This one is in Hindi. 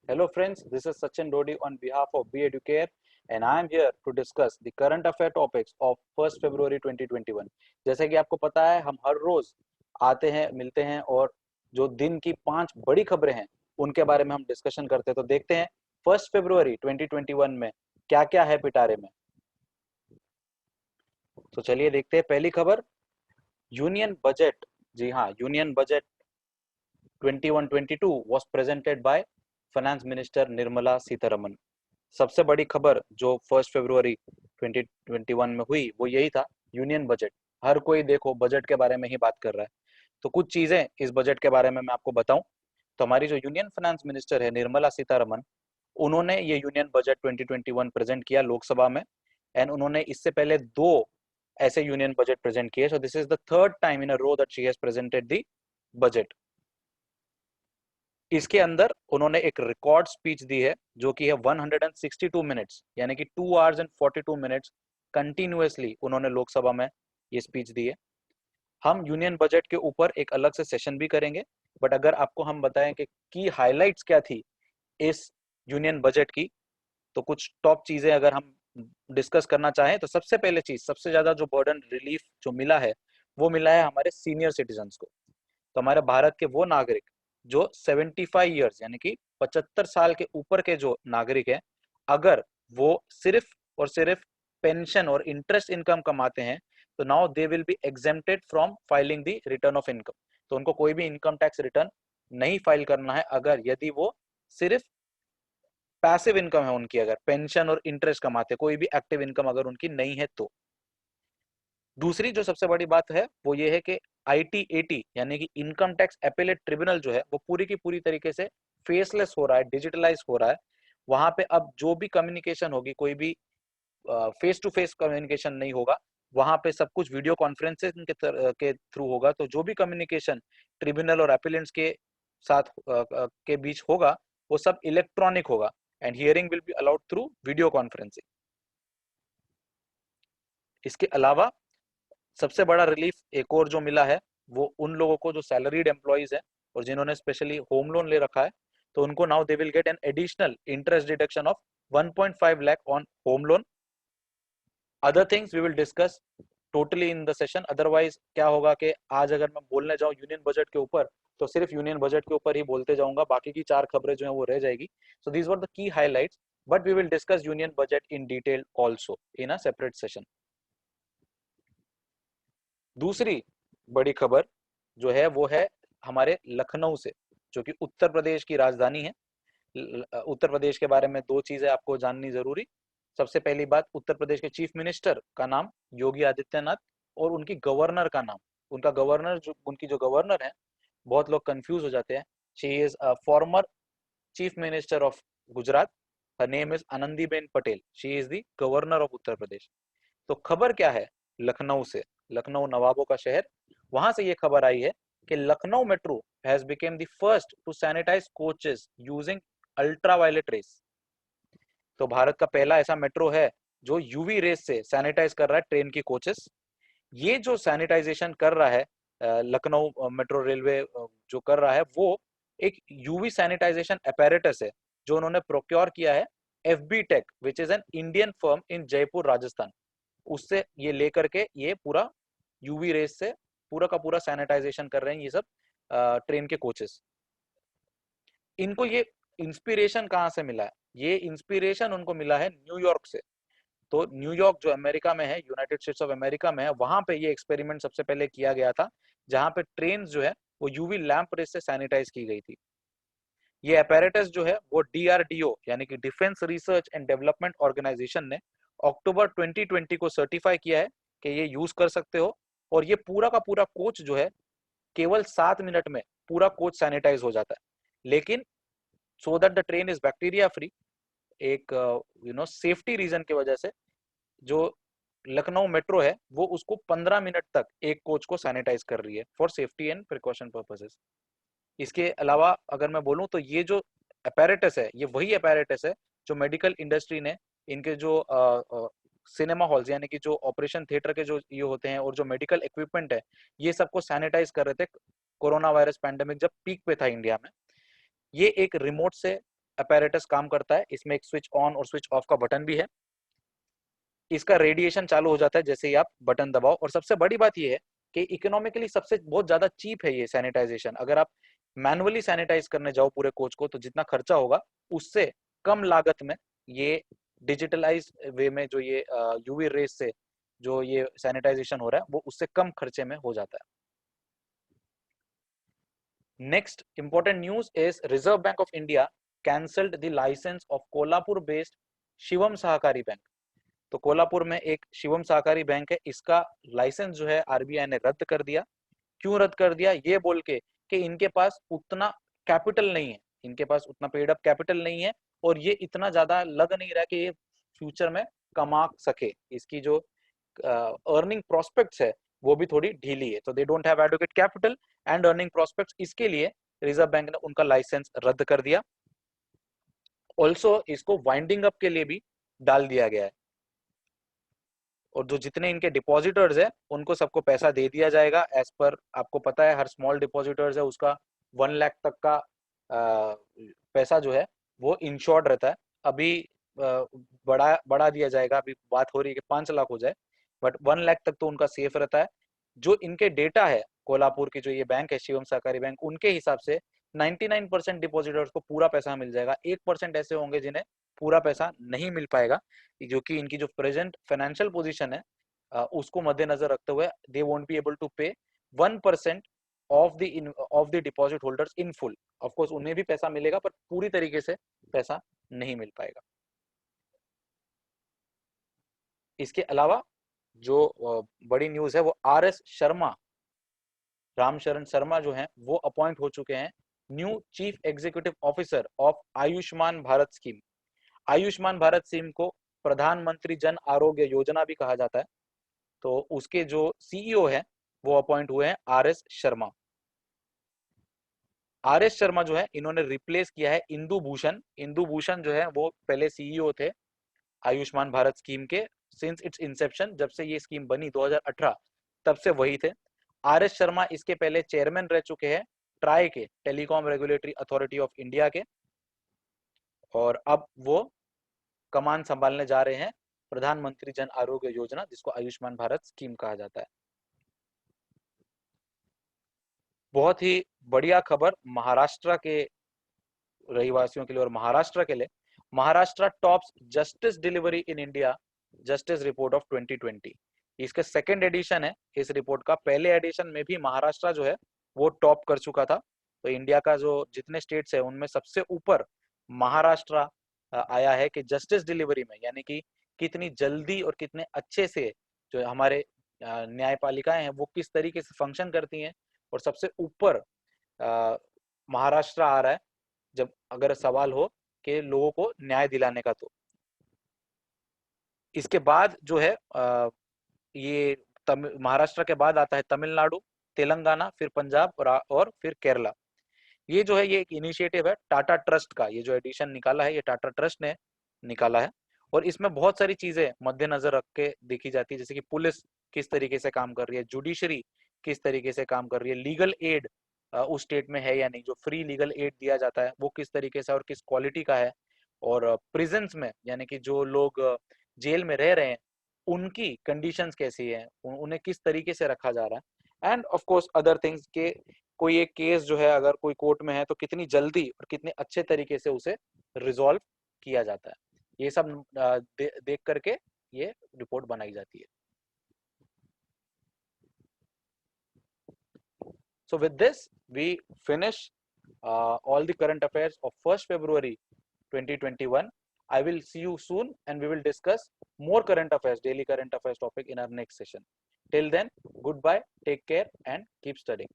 Hello friends, this is Sachin Dodi on behalf of Be Educare and I am here to discuss the current affair topics of 1st February 2021. जैसे कि आपको पता है हम हर रोज आते हैं मिलते हैं और जो दिन की 5 बड़ी खबरें हैं उनके बारे में हम डिस्कशन करते हैं। तो देखते हैं 1st February 2021 में क्या क्या है पिटारे में। तो चलिए देखते हैं पहली खबर, यूनियन बजट। जी हाँ, union budget 21-22 was presented by finance minister Nirmala Sitharaman. सबसे बड़ी खबर जो 1 फरवरी 2021 में हुई वो यही था, यूनियन बजट। हर कोई देखो बजट के बारे में ही बात कर रहा है। तो कुछ चीजें इस बजट के बारे में मैं आपको बताऊं तो हमारी जो यूनियन फाइनेंस मिनिस्टर है निर्मला सीतारमन, उन्होंने ये यूनियन बजट 2021 प्रेजेंट किया लोकसभा में। एंड उन्होंने इससे पहले दो ऐसे यूनियन बजट प्रेजेंट किए। So this is the third time in a row that she has presented the budget. इसके अंदर उन्होंने एक रिकॉर्ड स्पीच दी है जो कि है 162 मिनट्स, यानी कि 2 आवर्स एंड 42 मिनट्स कंटिन्यूअसली उन्होंने लोकसभा में ये स्पीच दी है। हम यूनियन बजट के ऊपर एक अलग से सेशन भी करेंगे, बट अगर आपको हम बताएं कि की हाइलाइट्स क्या थी इस यूनियन बजट की, तो कुछ टॉप चीजें अगर हम डिस्कस करना चाहें तो सबसे पहले चीज, सबसे ज्यादा जो बर्डन रिलीफ जो मिला है वो मिला है हमारे सीनियर सिटीजन्स को। तो हमारे भारत के वो नागरिक जो 75 ईयर्स यानी कि 75 साल के ऊपर के जो नागरिक हैं, अगर वो सिर्फ और सिर्फ पेंशन और इंटरेस्ट इनकम कमाते हैं तो now they will be exempted from filing the return of income. तो उनको कोई भी इनकम टैक्स रिटर्न नहीं फाइल करना है अगर यदि वो सिर्फ पैसिव इनकम है उनकी, अगर पेंशन और इंटरेस्ट कमाते, कोई भी एक्टिव इनकम अगर उनकी नहीं है तो। दूसरी जो सबसे बड़ी बात है वो ये है कि ITAT यानी कि इनकम टैक्स एपेलेट ट्रिब्यूनल जो है वो पूरी की पूरी तरीके से फेसलेस हो रहा है, डिजिटलाइज हो रहा है। वहां पे अब जो भी कम्युनिकेशन होगी, कोई भी फेस टू फेस कम्युनिकेशन नहीं होगा, वहां पे सब कुछ वीडियो कॉन्फ्रेंसिंग के थ्रू होगा। तो जो भी कम्युनिकेशन ट्रिब्यूनल और एपेलेंट्स के साथ के बीच होगा वो सब इलेक्ट्रॉनिक होगा and hearing will be allowed through video conferencing. इसके अलावा सबसे बड़ा रिलीफ एक और जो मिला है वो उन लोगों को जो सैलरीड एम्प्लॉइज हैं और जिन्होंने स्पेशली होम लोन ले रखा है, तो उनको now they will get an additional interest deduction of 1.5 lakh on home loan. Other things we will discuss totally in the session. Otherwise क्या होगा कि आज अगर मैं बोलने जाऊं यूनियन बजट के ऊपर तो सिर्फ यूनियन बजट के ऊपर ही बोलते जाऊंगा, बाकी की 4 खबरें जो है वो रह जाएगी। So these were the key highlights, but we will discuss union budget in detail also in a separate session. दूसरी बड़ी खबर जो है वो है हमारे लखनऊ से, जो कि उत्तर प्रदेश की राजधानी है। उत्तर प्रदेश के बारे में दो चीजें आपको जाननी जरूरी। सबसे पहली बात, उत्तर प्रदेश के चीफ मिनिस्टर का नाम योगी आदित्यनाथ और उनकी गवर्नर का नाम, उनका गवर्नर जो उनकी जो गवर्नर है, बहुत लोग कंफ्यूज हो जाते हैं। She is a former chief minister of Gujarat, her name is Anandiben Patel, she is the governor of Uttar Pradesh. तो खबर क्या है लखनऊ से, लखनऊ नवाबों का शहर, वहां से ये खबर आई है कि Lucknow metro has become the first to sanitise coaches using ultraviolet rays. तो भारत का पहला ऐसा मेट्रो है जो यूवी रेस से सैनिटाइज कर रहा है ट्रेन की कोचेस। ये जो सैनिटाइजेशन कर रहा है लखनऊ मेट्रो रेलवे जो कर रहा है वो एक यूवी सैनिटाइजेशन अपैरेटस है जो उन्होंने प्रोक्योर किया है FB tech, which is an Indian firm in Jaipur Rajasthan. उससे ये लेकर के ये पूरा यूवी रेस से पूरा का पूरा सैनिटाइजेशन कर रहे हैं ये सब ट्रेन के कोचेस। इनको ये इंस्पिरेशन कहाँ से मिला है? ये इंस्पिरेशन उनको मिला है न्यूयॉर्क से। तो न्यूयॉर्क जो अमेरिका में है, यूनाइटेड स्टेट्स ऑफ अमेरिका में है, वहां पे ये एक्सपेरिमेंट सबसे पहले किया गया था, जहां पे ट्रेन जो है वो यूवी लैंप रेस से सैनिटाइज की गई थी। ये अपैरेटस जो है वो DRDO यानी कि defence research and development organisation ने अक्टूबर 2020 को सर्टिफाई किया है कि ये यूज कर सकते हो। और ये पूरा का पूरा कोच जो है केवल 7 मिनट में पूरा कोच सैनिटाइज हो जाता है। लेकिन so that the train is bacteria free, एक सेफ्टी रीजन की वजह से जो लखनऊ मेट्रो है वो उसको 15 मिनट तक एक कोच को सैनिटाइज कर रही है for safety and precaution purposes. इसके अलावा अगर मैं बोलूं तो ये जो अपैरेटस है ये वही अपैरेटस है जो मेडिकल इंडस्ट्री ने इनके जो सिनेमा हॉल्स यानी कि जो ऑपरेशन थिएटर के जो ये होते हैं और जो मेडिकल इक्विपमेंट है ये सबको सैनिटाइज कर रहे थे कोरोना वायरस पैंडेमिक जब पीक पे था इंडिया में। ये एक रिमोट से अपैरेटस काम करता है, इसमें एक स्विच ऑन और स्विच ऑफ का बटन भी है। इसका रेडिएशन चालू हो जाता है जैसे ही आप बटन दबाओ। और सबसे बड़ी बात यह है कि इकोनॉमिकली सबसे बहुत ज्यादा चीप है ये सैनिटाइजेशन। अगर आप मैनुअली सैनिटाइज करने जाओ पूरे कोच को तो जितना खर्चा होगा उससे कम लागत में ये डिजिटलाइज वे में जो ये यूवी रेस से जो ये सैनिटाइजेशन हो रहा है वो उससे कम खर्चे में हो जाता है। Next important news is Reserve Bank of India cancelled the licence of Kolhapur based Shivam Sahakari Bank. तो कोल्हापुर में एक शिवम सहकारी बैंक है, इसका लाइसेंस जो है आरबीआई ने रद्द कर दिया। क्यों रद्द कर दिया? ये बोल के कि इनके पास उतना कैपिटल नहीं है, इनके पास उतना पेड अप कैपिटल नहीं है और ये इतना ज्यादा लग नहीं रहा कि ये फ्यूचर में कमा सके। इसकी जो अर्निंग प्रोस्पेक्ट्स है वो भी थोड़ी ढीली है। तो they don't have adequate capital and earning prospects, इसके लिए रिजर्व बैंक ने उनका लाइसेंस रद्द कर दिया। ऑल्सो इसको वाइंडिंग अप के लिए भी डाल दिया गया है और जो जितने इनके डिपॉजिटर्स है उनको सबको पैसा दे दिया जाएगा। एज पर आपको पता है हर स्मॉल डिपॉजिटर्स है उसका 1 लाख तक का पैसा जो है वो इंश्योर्ड रहता है। अभी बढ़ा दिया जाएगा, अभी बात हो रही है कि 5 लाख हो जाए, बट 1 लाख तक तो उनका सेफ रहता है। जो इनके डेटा है कोल्हापुर की जो ये बैंक है शिवम सहकारी बैंक, उनके हिसाब से 99% डिपॉजिटर्स को पूरा पैसा मिल जाएगा। 1% ऐसे होंगे जिन्हें पूरा पैसा नहीं मिल पाएगा, जो कि इनकी जो प्रेजेंट फाइनेंशियल पोजीशन है उसको मद्देनजर रखते हुए they won't be able to pay 1% of the deposit holders in full. Of course उन्हें भी पैसा मिलेगा पर पूरी तरीके से पैसा नहीं मिल पाएगा। इसके अलावा जो बड़ी न्यूज है वो RS शर्मा, रामशरण शर्मा जो हैं वो अपॉइंट हो चुके हैं new chief executive officer of Ayushman Bharat scheme. Ayushman Bharat scheme को प्रधानमंत्री जन आरोग्य योजना भी कहा जाता है। तो उसके जो सीईओ है वो अपॉइंट हुए हैं RS शर्मा। RS शर्मा जो है इन्होंने रिप्लेस किया है इंदु भूषण। इंदु भूषण जो है वो पहले सीईओ थे आयुष्मान भारत स्कीम के सिंस इट्स इंसेप्शन, जब से ये स्कीम बनी 2018 तब से वही थे। RS शर्मा इसके पहले चेयरमैन रह चुके हैं ट्राई के, telecom regulatory authority of India के, और अब वो कमान संभालने जा रहे हैं प्रधानमंत्री जन आरोग्य योजना जिसको आयुष्मान भारत स्कीम कहा जाता है। बहुत ही बढ़िया खबर महाराष्ट्र के रहिवासियों के लिए और महाराष्ट्र के लिए। Maharashtra tops justice delivery in India justice report of 2020। इसके सेकंड एडिशन है इस रिपोर्ट का। पहले एडिशन में भी महाराष्ट्र जो है वो टॉप कर चुका था। तो इंडिया का जो जितने स्टेट्स है उनमें सबसे ऊपर महाराष्ट्र आया है कि जस्टिस डिलीवरी में, यानी कि कितनी जल्दी और कितने अच्छे से जो हमारे न्यायपालिकाएं हैं वो किस तरीके से फंक्शन करती हैं, और सबसे ऊपर महाराष्ट्र आ रहा है जब अगर सवाल हो कि लोगों को न्याय दिलाने का। तो इसके बाद जो है ये महाराष्ट्र के बाद आता है तमिलनाडु, तेलंगाना, फिर पंजाब और फिर केरला। ये जो है ये एक इनिशिएटिव है टाटा ट्रस्ट का। ये जो एडिशन निकाला है ये टाटा ट्रस्ट ने निकाला है और इसमें बहुत सारी चीजें मद्देनजर रख के देखी जाती है, जैसे कि पुलिस किस तरीके से काम कर रही है, जुडिशरी किस तरीके से काम कर रही है, लीगल एड उस स्टेट में है या नहीं, जो फ्री लीगल एड दिया जाता है वो किस तरीके से और किस क्वालिटी का है, और प्रिजन्स में यानी कि जो लोग जेल में रह रहे हैं उनकी कंडीशंस कैसी है, उन्हें किस तरीके से रखा जा रहा है, end of course other things के कोई एक केस जो है अगर कोई कोर्ट में है तो कितनी जल्दी और कितने अच्छे तरीके से उसे रिजॉल्व किया जाता है। ये सब देख करके ये रिपोर्ट बनाई जाती है। So with this, we finish all the current affairs of 1st February 2021. I will see you soon and we will discuss more current affairs, daily current affairs topic in our next session. Till then, goodbye, take care and keep studying.